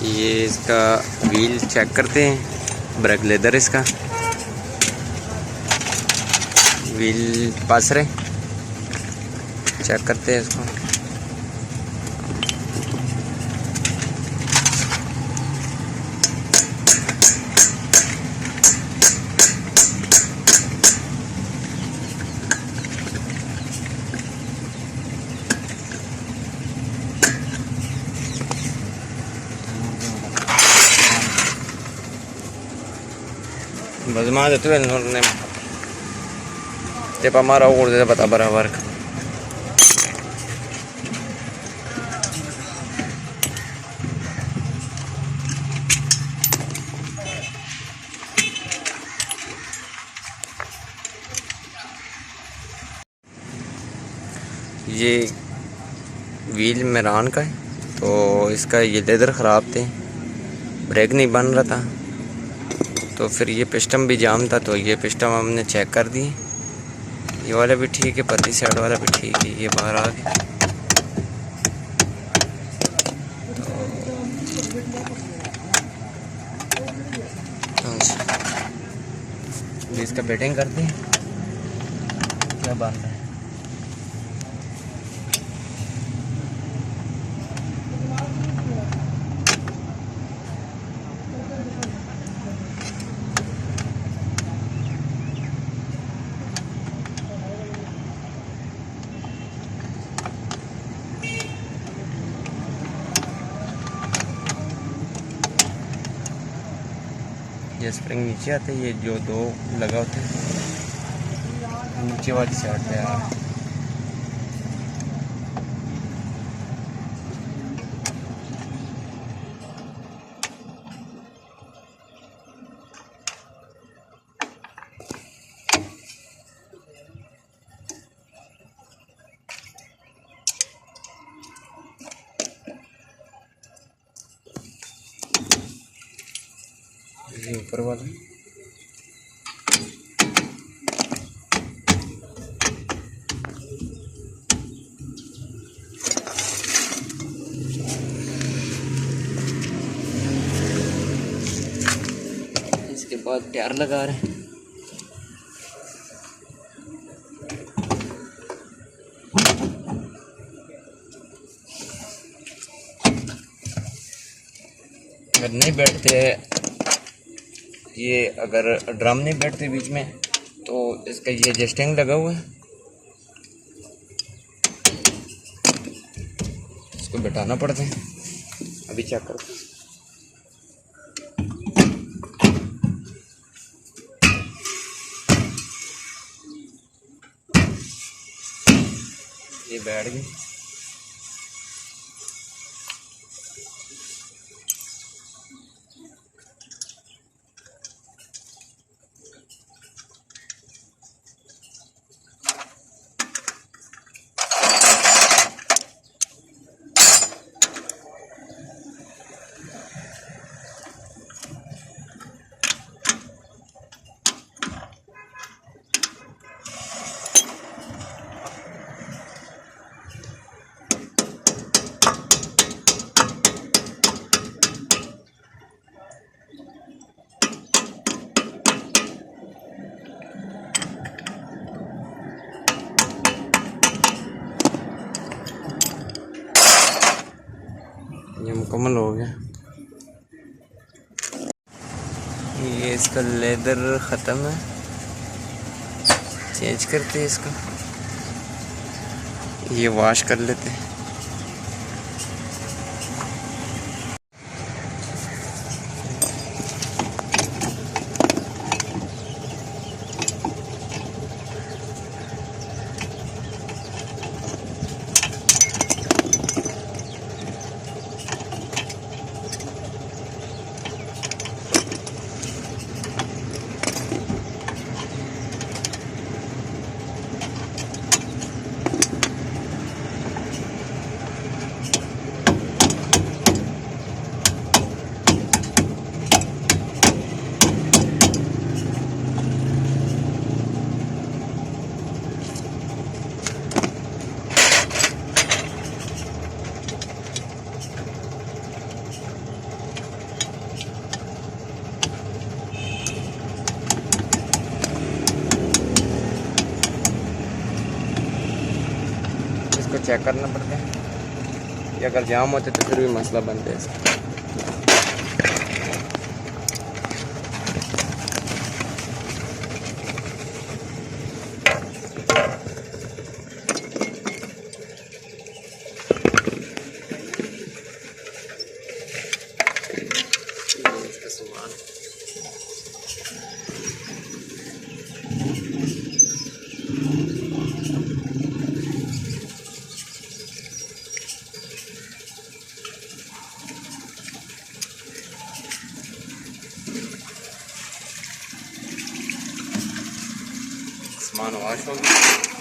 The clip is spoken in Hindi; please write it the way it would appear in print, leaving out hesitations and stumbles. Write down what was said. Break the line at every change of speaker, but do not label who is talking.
ये इसका व्हील चेक करते हैं, ब्रेक लेदर इसका व्हील पास रहे, चेक करते हैं इसको। बजमा देते हुए ते हमारा और दे पता बराबर। ये व्हील मेरान का है, तो इसका ये लेदर ख़राब थे, ब्रेक नहीं बन रहा था, तो फिर ये पिस्टन भी जाम था, तो ये पिस्टन हमने चेक कर दिए। ये वाला भी ठीक है, पतली साइड वाला भी ठीक है, ये बाहर आ गया। तो इसका बेटिंग करते हैं, क्या बन रहा है। ये स्प्रिंग नीचे आते हैं, ये जो दो लगा होते हैं नीचे वाली साइड पे आ रहा है। ये ऊपर वाला इसके बाद टायर लगा रहे हैं। अगर नहीं बैठते, ये अगर ड्रम नहीं बैठते बीच में, तो इसका ये एडजस्टिंग लगा हुआ है, इसको बैठाना पड़ता है। अभी चेक करते हैं। ये बैठ गई। ये मुकम्मल हो गया। ये इसका लेदर ख़त्म है, चेंज करते हैं इसको, ये वॉश कर लेते हैं। चेक करना पड़ता है। ये अगर जाम होते तो फिर भी मसला बनता है इसका। सामान वॉश हो गया।